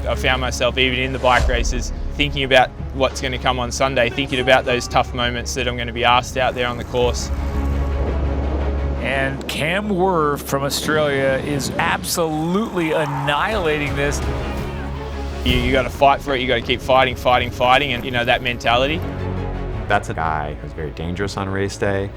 I found myself even in the bike races thinking about what's going to come on Sunday, thinking about those tough moments that I'm going to be asked out there on the course. And Cam Wurf from Australia is absolutely annihilating this. You got to fight for it, you got to keep fighting, and you know, that mentality. That's a guy who's very dangerous on race day.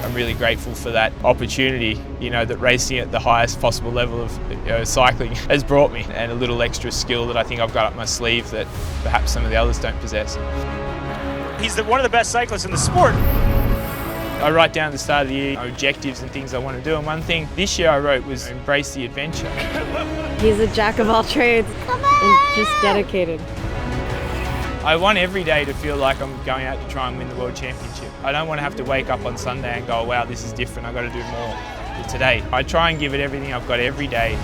I'm really grateful for that opportunity, you know, that racing at the highest possible level of cycling has brought me, and a little extra skill that I think I've got up my sleeve that perhaps some of the others don't possess. He's one of the best cyclists in the sport. I write down at the start of the year objectives and things I want to do, and one thing this year I wrote was embrace the adventure. He's a jack of all trades and just dedicated. I want every day to feel like I'm going out to try and win the World Championship. I don't want to have to wake up on Sunday and go, wow, this is different, I've got to do more today. I try and give it everything I've got every day.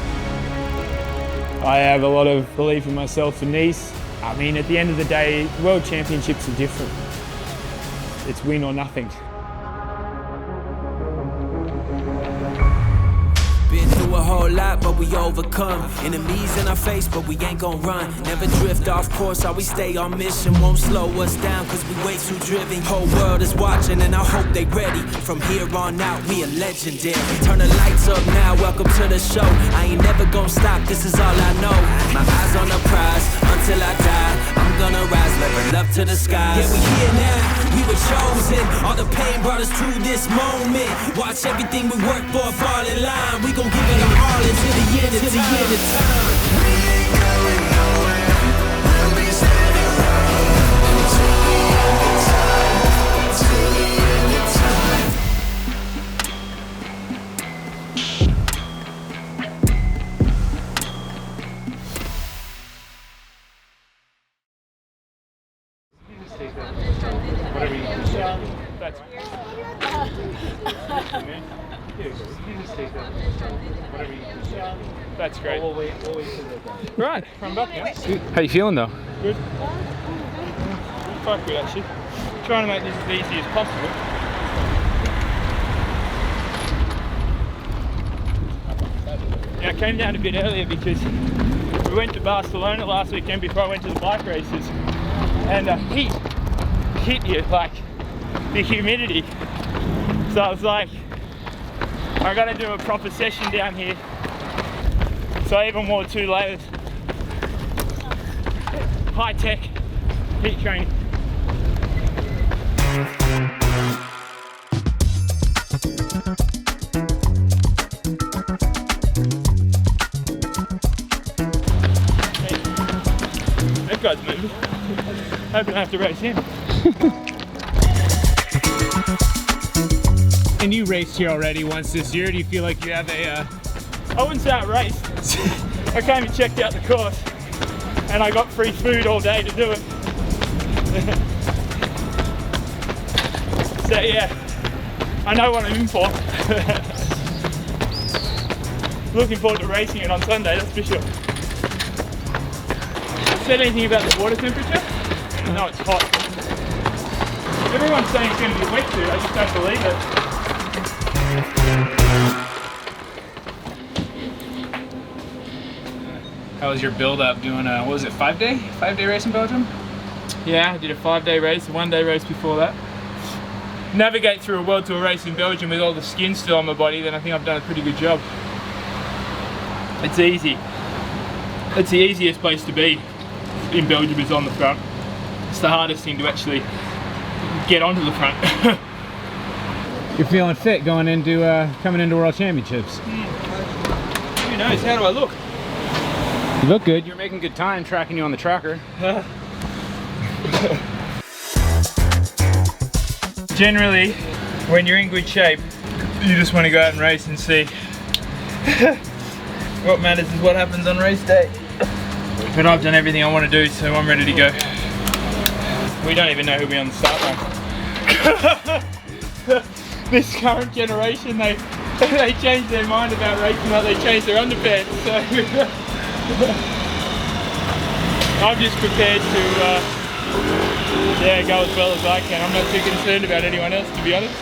I have a lot of belief in myself for Nice. I mean, at the end of the day, World Championships are different. It's win or nothing. Been through a whole lot, but we overcome. Enemies in our face, but we ain't gon' run. Never drift off course, always stay on mission. Won't slow us down, cause we way too driven. Whole world is watching, and I hope they ready. From here on out, we are legendary. Turn the lights up now, welcome to the show. I ain't never gon' stop, this is all I know. My eyes on the prize, until I die. I'm gonna rise, level up to the skies. Yeah, we here now, we were chosen. All the pain brought us to this moment. Watch everything we work for fall in line. We gon' give it our all until the end of time. We ain't going nowhere. We'll be standing right until the end of time. Until the end of time. Whatever you do. That's That's great. Right, from back now. How you feeling though? Good. Quite good actually. Trying to make this as easy as possible. Yeah, I came down a bit earlier because we went to Barcelona last weekend before I went to the bike races, and heat hit you, like the humidity. So I was like, I gotta do a proper session down here. So I even wore 2 layers. High tech heat training. That guy's moving. Hoping I have to race him. And you raced here already once this year. Do you feel like you have a... I wouldn't say I raced. I came and checked out the course and I got free food all day to do it. So yeah, I know what I'm in for. Looking forward to racing it on Sunday, that's for sure. Said anything about the water temperature? No, it's hot. Everyone's saying it's going to be wet too, I just don't believe it. How was your build-up doing what was it, 5-day race in Belgium? Yeah, I did a 5-day race, a 1-day race before that. Navigate through a World Tour race in Belgium with all the skin still on my body, then I think I've done a pretty good job. It's easy. It's the easiest place to be in Belgium is on the front. It's the hardest thing to actually get onto the front. You're feeling fit going into coming into World Championships. Who knows, how do I look? You look good. You're making good time tracking you on the tracker. Generally, when you're in good shape, you just want to go out and race and see. What matters is what happens on race day. But I've done everything I want to do, so I'm ready to go. We don't even know who'll be on the start line. This current generation, they changed their mind about racing like they changed their underpants. So I'm just prepared to go as well as I can. I'm not too concerned about anyone else, to be honest.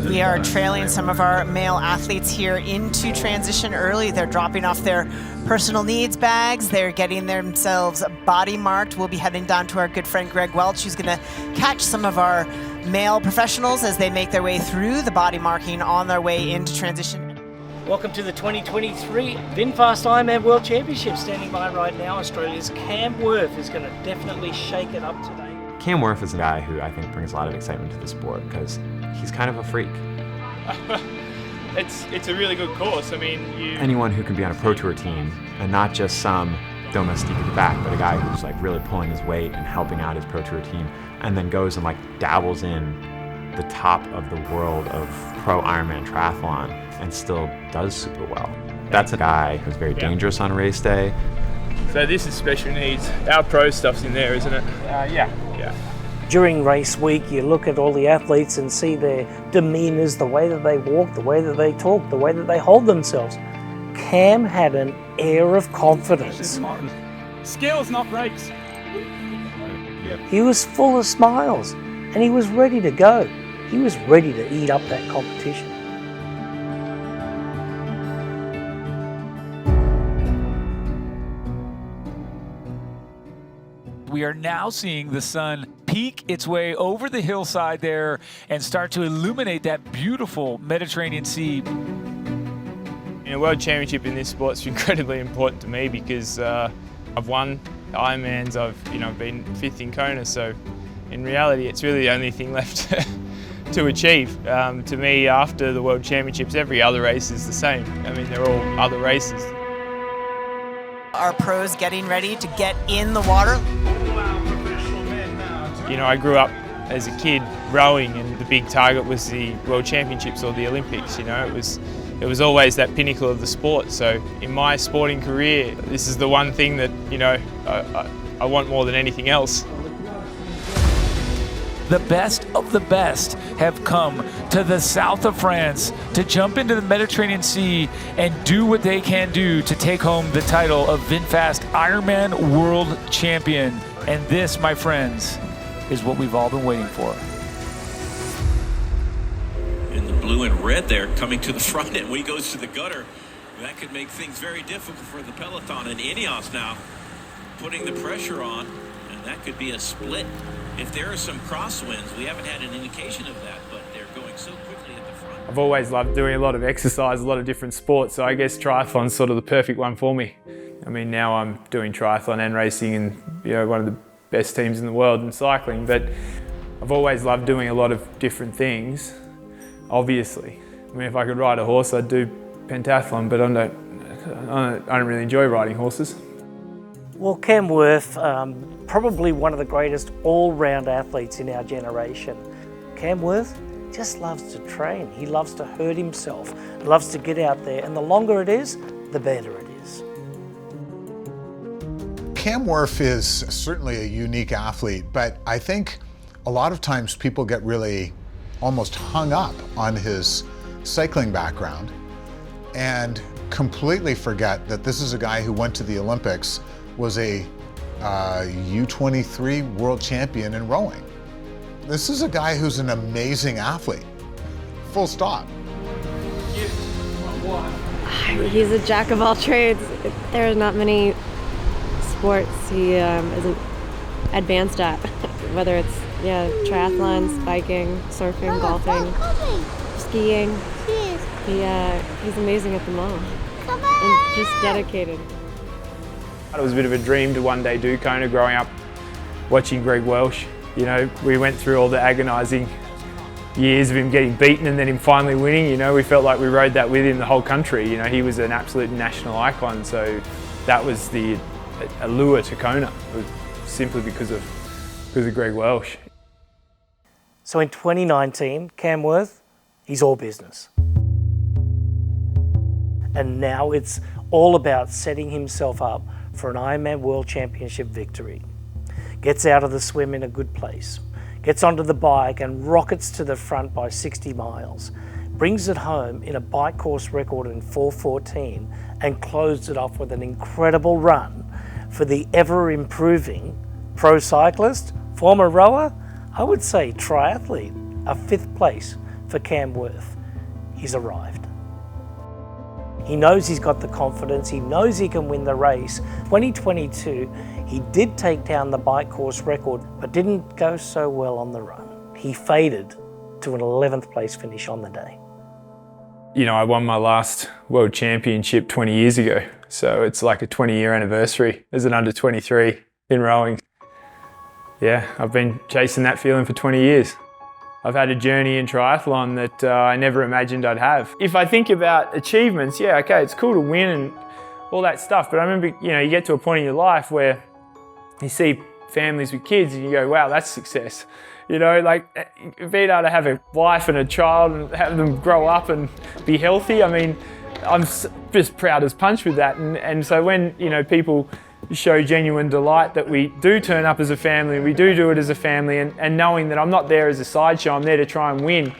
We are trailing some of our male athletes here into transition early. They're dropping off their personal needs bags. They're getting themselves body marked. We'll be heading down to our good friend Greg Welch, who's going to catch some of our male professionals as they make their way through the body marking on their way into transition. Welcome to the 2023 VinFast Ironman World Championship. Standing by right now, Australia's Cam Wurf is going to definitely shake it up today. Cam Wurf is a guy who I think brings a lot of excitement to the sport because he's kind of a freak. It's a really good course. I mean, Anyone who can be on a pro tour team and not just some domestique at the back, but a guy who's like really pulling his weight and helping out his pro tour team, and then goes and like dabbles in the top of the world of pro Ironman triathlon and still does super well. That's a guy who's very dangerous on race day. So this is special needs. Our pro stuff's in there, isn't it? Yeah. During race week, you look at all the athletes and see their demeanors, the way that they walk, the way that they talk, the way that they hold themselves. Cam had an air of confidence. Skills, not breaks. He was full of smiles and he was ready to go. He was ready to eat up that competition. We are now seeing the sun peek its way over the hillside there and start to illuminate that beautiful Mediterranean Sea. In a world championship in this sport is incredibly important to me because I've won Ironmans, I've been 5th in Kona, so in reality it's really the only thing left to achieve. To me, after the world championships, every other race is the same. I mean, they're all other races. Our pros getting ready to get in the water. I grew up as a kid rowing, and the big target was the World Championships or the Olympics. It was always that pinnacle of the sport. So in my sporting career, this is the one thing that I want more than anything else. The best of the best have come to the south of France to jump into the Mediterranean Sea and do what they can do to take home the title of VinFast Ironman World Champion. And this, my friends, is what we've all been waiting for. And the blue and red there coming to the front end when he goes to the gutter. That could make things very difficult for the peloton. And Ineos now putting the pressure on, and that could be a split. If there are some crosswinds, we haven't had an indication of that, but they're going so quickly at the front. I've always loved doing a lot of exercise, a lot of different sports, so I guess triathlon's sort of the perfect one for me. I mean, now I'm doing triathlon and racing in one of the best teams in the world in cycling, but I've always loved doing a lot of different things, obviously. I mean, if I could ride a horse, I'd do pentathlon, but I don't really enjoy riding horses. Well, Cam Wurf, probably one of the greatest all-round athletes in our generation. Cam Wurf just loves to train. He loves to hurt himself, loves to get out there, and the longer it is, the better it is. Cam Wurf is certainly a unique athlete, but I think a lot of times people get really almost hung up on his cycling background and completely forget that this is a guy who went to the Olympics, was a U23 world champion in rowing. This is a guy who's an amazing athlete, full stop. He's a jack of all trades. There are not many sports he isn't advanced at, whether it's triathlons, biking, surfing, golfing, skiing. He's amazing at them all and just dedicated. It was a bit of a dream to one day do Kona growing up watching Greg Welch. We went through all the agonising years of him getting beaten and then him finally winning. We felt like we rode that with him the whole country. He was an absolute national icon, so that was the allure to Kona, simply because of Greg Welch. So in 2019, Cam Wurf, he's all business. And now it's all about setting himself up for an Ironman World Championship victory. Gets out of the swim in a good place, gets onto the bike and rockets to the front by 60 miles, brings it home in a bike course record in 4:14 and closed it off with an incredible run for the ever-improving pro cyclist, former rower, I would say triathlete, a 5th place for Cam Wurf. He's arrived. He knows he's got the confidence, he knows he can win the race. 2022, he did take down the bike course record, but didn't go so well on the run. He faded to an 11th place finish on the day. You know, I won my last World Championship 20 years ago, so it's like a 20-year anniversary as an under 23 in rowing. Yeah, I've been chasing that feeling for 20 years. I've had a journey in triathlon that I never imagined I'd have. If I think about achievements, yeah, okay, it's cool to win and all that stuff, but I remember, you know, you get to a point in your life where you see families with kids and you go, wow, that's success. You know, like being able to have a wife and a child and have them grow up and be healthy, I mean, I'm just proud as punch with that. And so when, you know, people show genuine delight that we do turn up as a family, we do it as a family, and knowing that I'm not there as a sideshow, I'm there to try and win,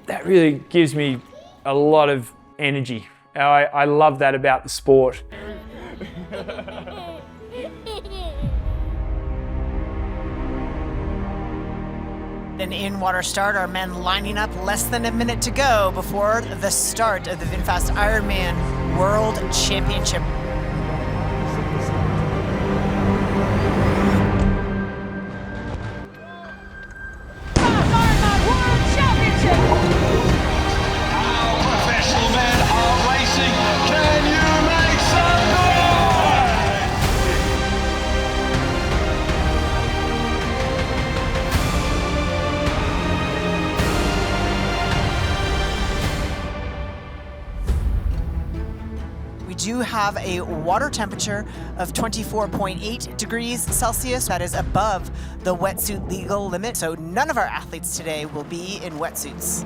that really gives me a lot of energy. I love that about the sport. An in-water start, our men lining up less than a minute to go before the start of the VinFast Ironman World Championship. We do have a water temperature of 24.8 degrees Celsius. That is above the wetsuit legal limit. So none of our athletes today will be in wetsuits.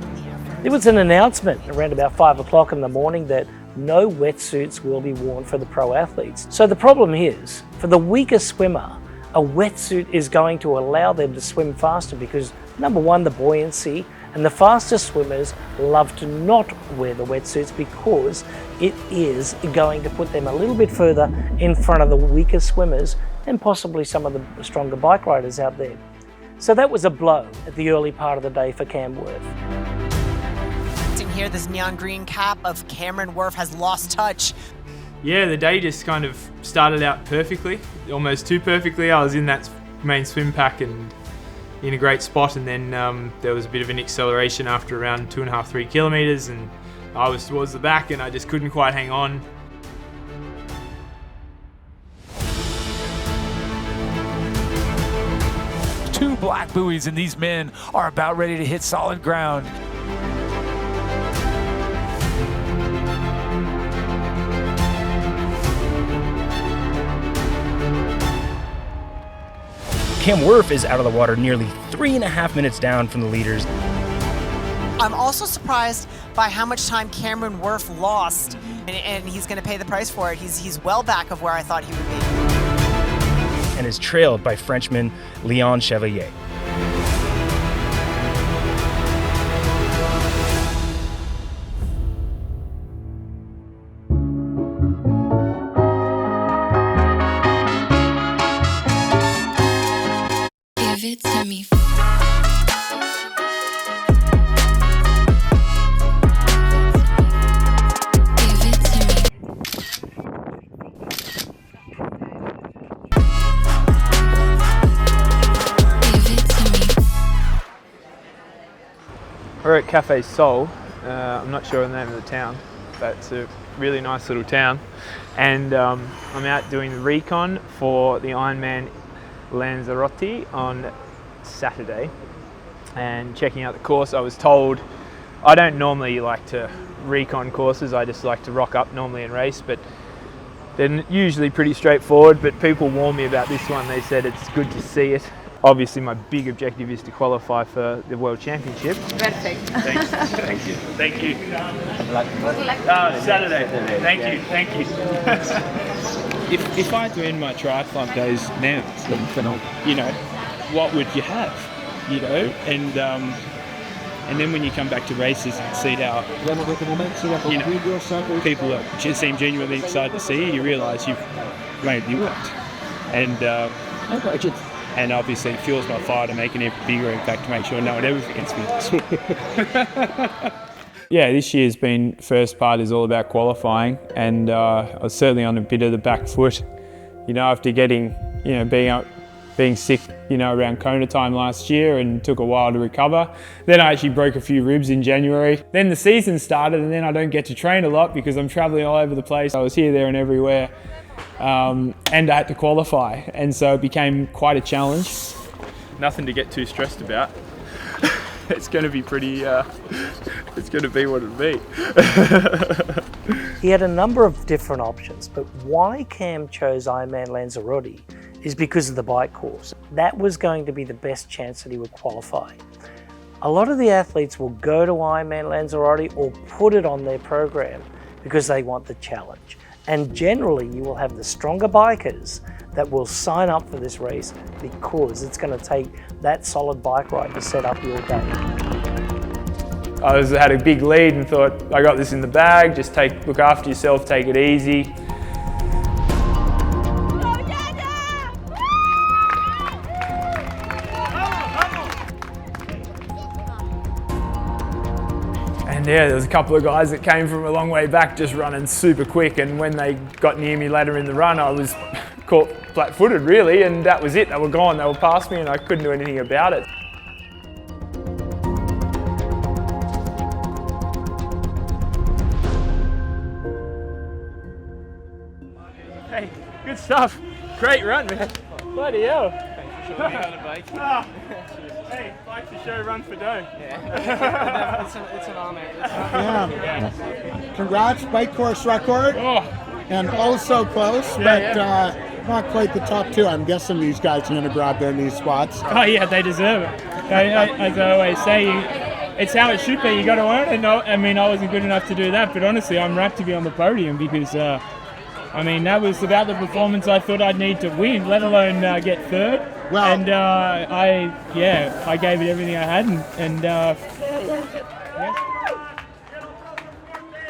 There was an announcement around about 5 o'clock in the morning that no wetsuits will be worn for the pro athletes. So the problem is, for the weaker swimmer, a wetsuit is going to allow them to swim faster because, number one, the buoyancy, and the fastest swimmers love to not wear the wetsuits because it is going to put them a little bit further in front of the weaker swimmers and possibly some of the stronger bike riders out there. So that was a blow at the early part of the day for Cam Wurf. Here, this neon green cap of Cameron Wurf has lost touch. Yeah, the day just kind of started out perfectly, almost too perfectly. I was in that main swim pack and in a great spot, and then there was a bit of an acceleration after around 2.5–3 kilometers, and I was towards the back and I just couldn't quite hang on. Two black buoys and these men are about ready to hit solid ground. Cam Wurf is out of the water nearly 3.5 minutes down from the leaders. I'm also surprised by how much time Cameron Wurf lost, and he's going to pay the price for it. He's well back of where I thought he would be. And is trailed by Frenchman Leon Chevalier. Give it to me. We're at Cafe Sol. I'm not sure the name of the town, but it's a really nice little town. And I'm out doing the recon for the Ironman Lanzarote on Saturday and checking out the course. I was told I don't normally like to recon courses, I just like to rock up normally and race, but they're usually pretty straightforward, but people warned me about this one. They said it's good to see it. Obviously my big objective is to qualify for the World Championship. Perfect. Thanks. Thank you. Thank you. Saturday. Thank you. If I had to end my triathlon days now, you know, what would you have? You know, and then when you come back to races and see how, you know, people seem genuinely excited to see you, you realise you've made the work. And and obviously it fuels my fire to make an even bigger impact to make sure no one ever forgets me. Yeah, this year's first part is all about qualifying, and I was certainly on a bit of the back foot, after getting, being sick, around Kona time last year, and took a while to recover. Then I actually broke a few ribs in January. Then the season started, and then I don't get to train a lot because I'm traveling all over the place. I was here, there and everywhere, and I had to qualify. And so it became quite a challenge. Nothing to get too stressed about. It's going to be pretty, it's going to be what it'll be. He had a number of different options, but why Cam chose Ironman Lanzarote is because of the bike course. That was going to be the best chance that he would qualify. A lot of the athletes will go to Ironman Lanzarote or put it on their program because they want the challenge. And generally you will have the stronger bikers that will sign up for this race because it's going to take that solid bike ride to set up your day. I had a big lead and thought, I got this in the bag, just look after yourself, take it easy. And yeah, there was a couple of guys that came from a long way back just running super quick, and when they got near me later in the run, I was caught flat-footed really, and that was it. They were gone, they were past me, and I couldn't do anything about it. Hey, good stuff. Great run, man. Bloody hell. Thanks for showing me on the bike. Hey, bike for show, run for dough. Yeah. It's an honor. Yeah. Congrats, bike course record. Oh. And also close, but not quite the top two. I'm guessing these guys are going to grab their knee spots. Oh yeah, they deserve it. As I always say, it's how it should be. You got to earn it. No, I mean, I wasn't good enough to do that, but honestly, I'm rapt to be on the podium because, I mean, that was about the performance I thought I'd need to win, let alone get third. Well, and I gave it everything I had, and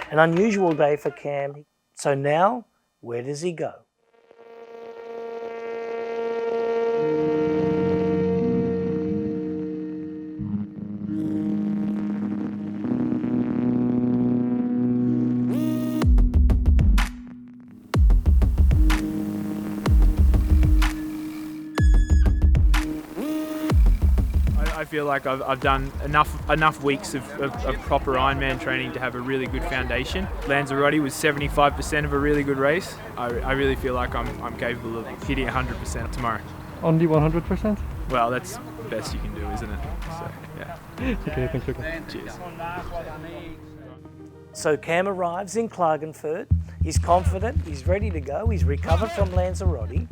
An unusual day for Cam. So now, where does he go? I feel like I've done enough weeks of proper Ironman training to have a really good foundation. Lanzarote was 75% of a really good race. I really feel like I'm capable of hitting 100% tomorrow. Only 100%? Well, that's the best you can do, isn't it? So, yeah. Okay, thank you. Cheers. So Cam arrives in Klagenfurt. He's confident, he's ready to go, he's recovered from Lanzarote.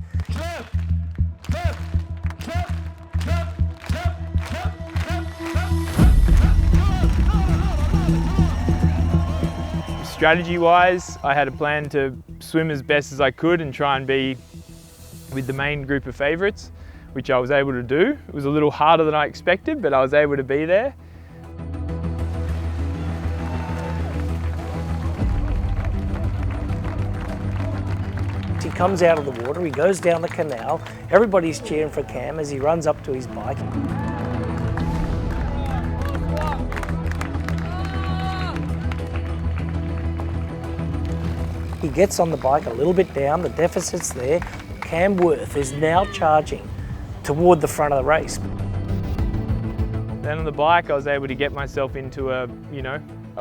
Strategy-wise, I had a plan to swim as best as I could and try and be with the main group of favourites, which I was able to do. It was a little harder than I expected, but I was able to be there. He comes out of the water, he goes down the canal, everybody's cheering for Cam as he runs up to his bike. He gets on the bike a little bit down, the deficit's there. Cam Wurf is now charging toward the front of the race. Then on the bike, I was able to get myself into a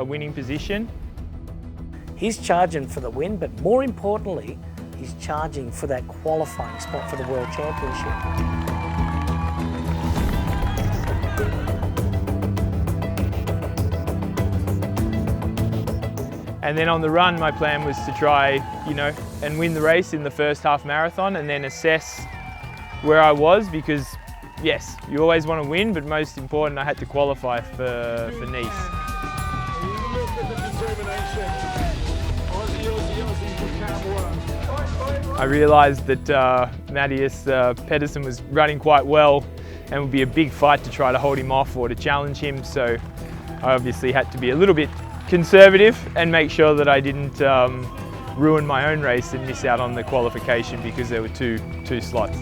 winning position. He's charging for the win, but more importantly, he's charging for that qualifying spot for the World Championship. And then on the run, my plan was to try, and win the race in the first half marathon and then assess where I was because, yes, you always want to win, but most important, I had to qualify for Nice. I realised that Matthias Pedersen was running quite well and it would be a big fight to try to hold him off or to challenge him, so I obviously had to be a little bit conservative and make sure that I didn't ruin my own race and miss out on the qualification because there were two slots.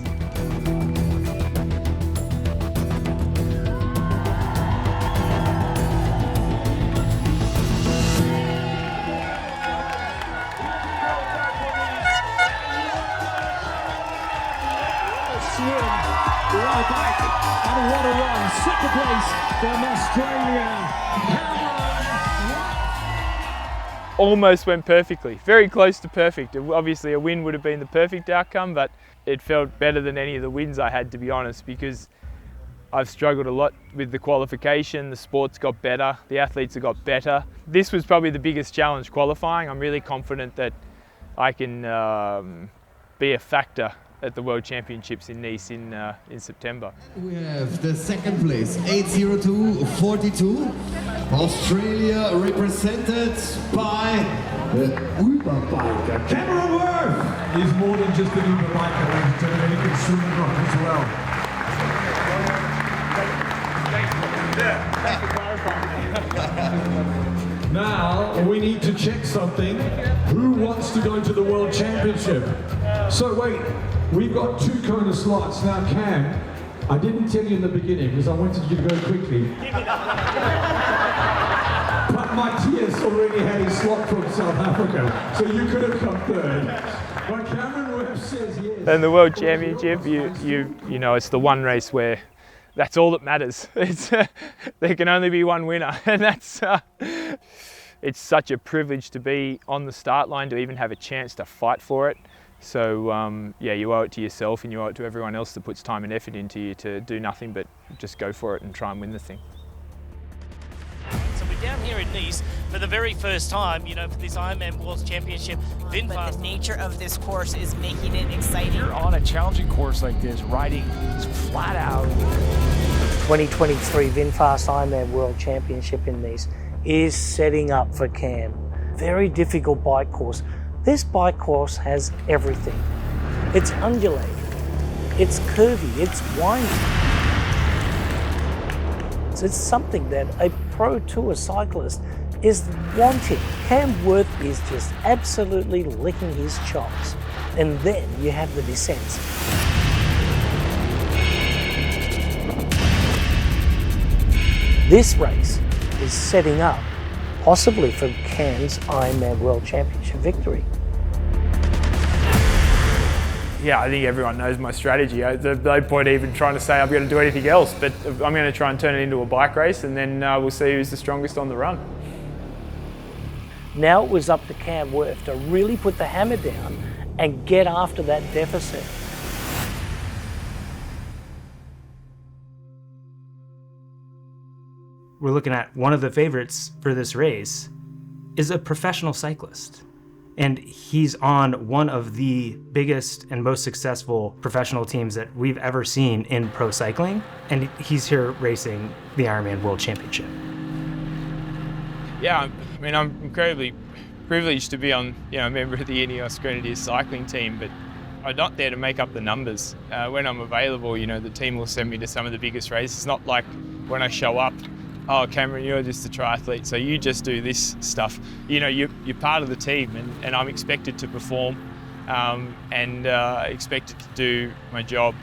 win right back. And what a run. Second place from Australia. Almost went perfectly, very close to perfect. Obviously a win would have been the perfect outcome, but it felt better than any of the wins I had, to be honest, because I've struggled a lot with the qualification. The sports got better, the athletes have got better. This was probably the biggest challenge, qualifying. I'm really confident that I can be a factor at the World Championships in Nice in September. We have the second place, 8:02.42. Australia represented by the Uber biker, Cameron Wurf. He's more than just an Uber biker, ladies and gentlemen. He can swim rock as well. Now we need to check something. Who wants to go to the World Championship? So wait, we've got 2 Kona slots. Now Cam, I didn't tell you in the beginning because I wanted you to go quickly. But Matthias already had his slot from South Africa, so you could have come third. But Cameron Wurf says yes. And the World Championship, you know, it's the one race where that's all that matters. There can only be one winner, and it's such a privilege to be on the start line, to even have a chance to fight for it. So yeah, you owe it to yourself and you owe it to everyone else that puts time and effort into you to do nothing but just go for it and try and win the thing. So we're down here in Nice for the very first time, you know, for this Ironman World Championship. But the nature of this course is making it exciting. You're on a challenging course like this, riding flat out. 2023 VinFast Ironman World Championship in Nice is setting up for Cam. Very difficult bike course. This bike course has everything. It's undulating, it's curvy, it's windy. It's something that a Pro Tour cyclist is wanting. Cam Wurf is just absolutely licking his chops. And then you have the descents. This race is setting up possibly for Cam's Ironman World Championship victory. Yeah, I think everyone knows my strategy. There's no point even trying to say I'm going to do anything else, but I'm going to try and turn it into a bike race, and then we'll see who's the strongest on the run. Now it was up to Cam Wurf to really put the hammer down and get after that deficit. We're looking at one of the favorites for this race is a professional cyclist. And he's on one of the biggest and most successful professional teams that we've ever seen in pro cycling. And he's here racing the Ironman World Championship. Yeah, I mean, I'm incredibly privileged to be on, a member of the Ineos Grenadiers cycling team, but I'm not there to make up the numbers. When I'm available, the team will send me to some of the biggest races. It's not like when I show up, oh, Cameron, you're just a triathlete, so you just do this stuff. You're part of the team, and I'm expected to perform and expected to do my job.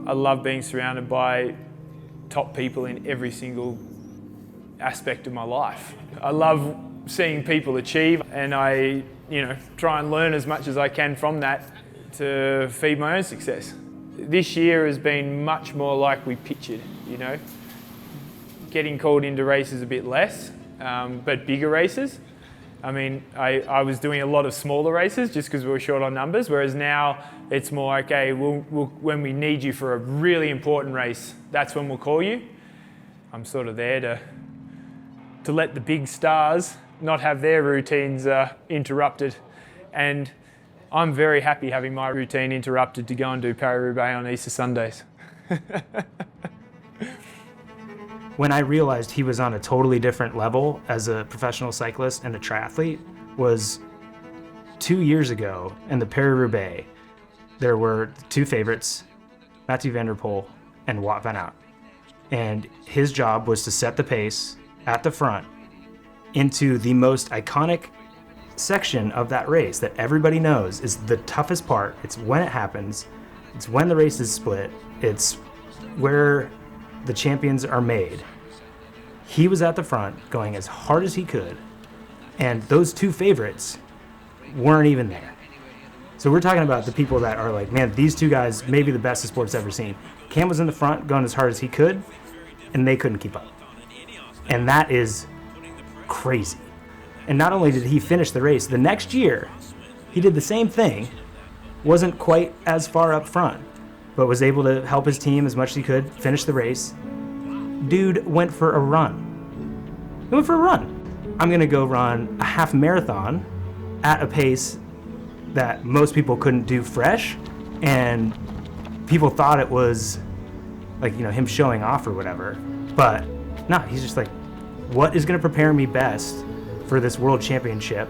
I love being surrounded by top people in every single aspect of my life. I love seeing people achieve, and I, try and learn as much as I can from that to feed my own success. This year has been much more like we pictured, Getting called into races a bit less, but bigger races. I mean, I was doing a lot of smaller races just because we were short on numbers, whereas now it's more, okay, we'll, when we need you for a really important race, that's when we'll call you. I'm sort of there to let the big stars not have their routines interrupted. And I'm very happy having my routine interrupted to go and do Paris-Roubaix on Easter Sundays. When I realized he was on a totally different level as a professional cyclist and a triathlete was 2 years ago in the Paris-Roubaix. There were 2 favorites, Mathieu van der Poel and Wout van Aert. And his job was to set the pace at the front into the most iconic section of that race that everybody knows is the toughest part. It's when it happens. It's when the race is split. It's where the champions are made. He was at the front going as hard as he could, and those 2 favorites weren't even there. So we're talking about the people that are like, man, these two guys may be the best the sport's ever seen. Cam was in the front going as hard as he could, and they couldn't keep up. And that is crazy. And not only did he finish the race, the next year he did the same thing, wasn't quite as far up front, but was able to help his team as much as he could, finish the race. Dude went for a run. He went for a run. I'm gonna go run a half marathon at a pace that most people couldn't do fresh, and people thought it was like, you know, him showing off or whatever. But no, he's just like, what is gonna prepare me best for this world championship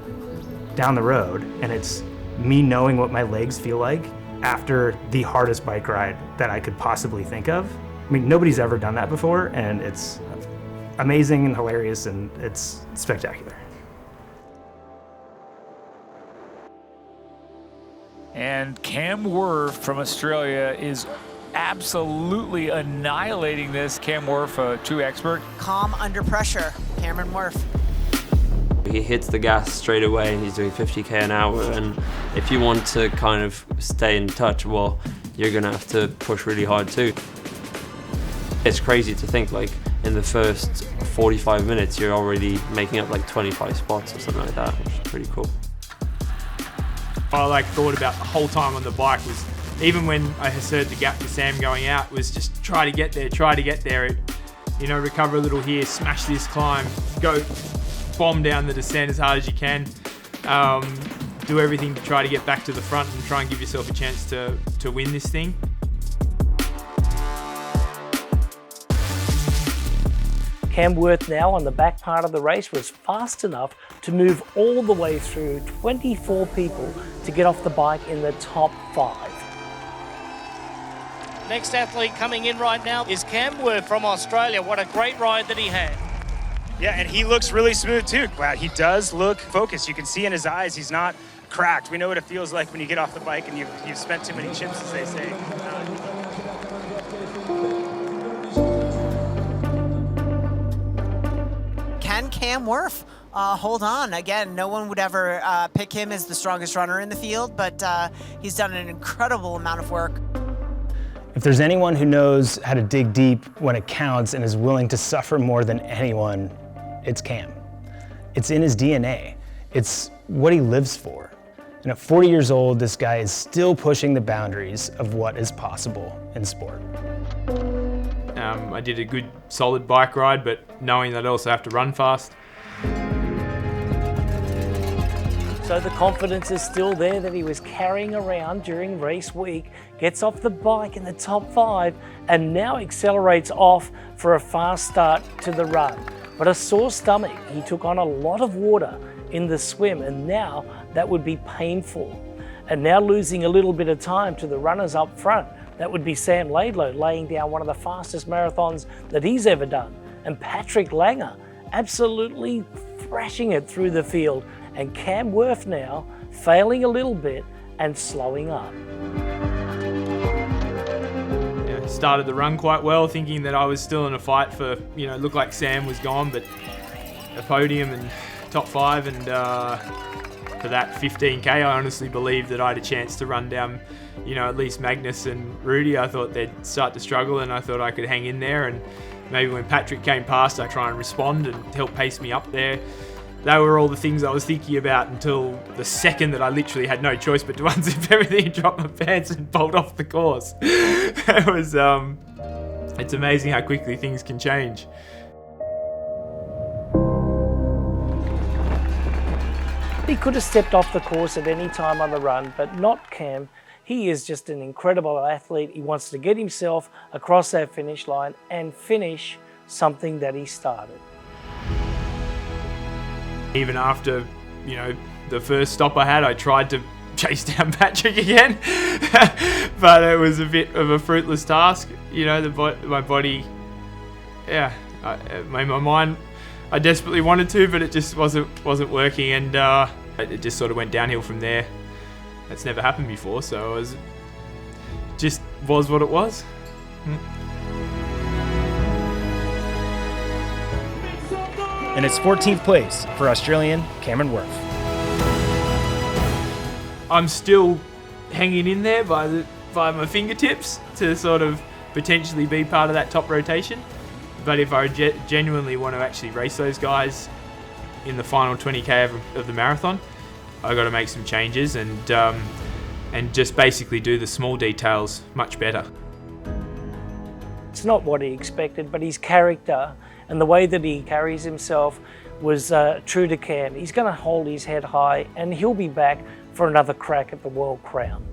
down the road? And it's me knowing what my legs feel like after the hardest bike ride that I could possibly think of. I mean, nobody's ever done that before, and it's amazing and hilarious, and it's spectacular. And Cam Wurf from Australia is absolutely annihilating this. Cam Wurf, a true expert. Calm under pressure, Cameron Wurf. He hits the gas straight away and he's doing 50k an hour, and if you want to kind of stay in touch, well, you're gonna have to push really hard too. It's crazy to think, like, in the first 45 minutes you're already making up like 25 spots or something like that, which is pretty cool. I thought about the whole time on the bike was, even when I heard the gap to Sam going out, was just try to get there, you know, recover a little here, smash this climb, go bomb down the descent as hard as you can, do everything to try to get back to the front and try and give yourself a chance to win this thing. Cam Wurf now on the back part of the race was fast enough to move all the way through 24 people to get off the bike in the top 5. Next athlete coming in right now is Cam Wurf from Australia. What a great ride that he had. Yeah, and he looks really smooth too. Wow, he does look focused. You can see in his eyes he's not cracked. We know what it feels like when you get off the bike and you've spent too many chips, as they say. Can Cam Wurf hold on? Again, no one would ever pick him as the strongest runner in the field, but he's done an incredible amount of work. If there's anyone who knows how to dig deep when it counts and is willing to suffer more than anyone, it's Cam. It's in his DNA. It's what he lives for. And at 40 years old, this guy is still pushing the boundaries of what is possible in sport. I did a good, solid bike ride, but knowing that I also have to run fast. So the confidence is still there that he was carrying around during race week, gets off the bike in the top 5, and now accelerates off for a fast start to the run. But a sore stomach, he took on a lot of water in the swim, and now that would be painful. And now losing a little bit of time to the runners up front. That would be Sam Laidlow laying down one of the fastest marathons that he's ever done. And Patrick Langer absolutely thrashing it through the field. And Cam Wurf now failing a little bit and slowing up. Yeah, started the run quite well, thinking that I was still in a fight for, you know, looked like Sam was gone, but a podium and top 5, and for that 15k, I honestly believed that I had a chance to run down, you know, at least Magnus and Rudy. I thought they'd start to struggle, and I thought I could hang in there, and maybe when Patrick came past, I try and respond and help pace me up there. They were all the things I was thinking about until the second that I literally had no choice but to unzip everything and drop my pants and bolt off the course. It was, it's amazing how quickly things can change. He could have stepped off the course at any time on the run, but not Cam. He is just an incredible athlete. He wants to get himself across that finish line and finish something that he started. Even after, you know, the first stop I had, I tried to chase down Patrick again, but it was a bit of a fruitless task. You know, my body, yeah, my mind, I desperately wanted to, but it just wasn't working, and it just sort of went downhill from there. That's never happened before, so it just was what it was. And it's 14th place for Australian Cameron Wurf. I'm still hanging in there by my fingertips to sort of potentially be part of that top rotation. But if I genuinely want to actually race those guys in the final 20k of the marathon, I got to make some changes and just basically do the small details much better. It's not what he expected, but his character and the way that he carries himself was true to Cam. He's going to hold his head high and he'll be back for another crack at the world crown.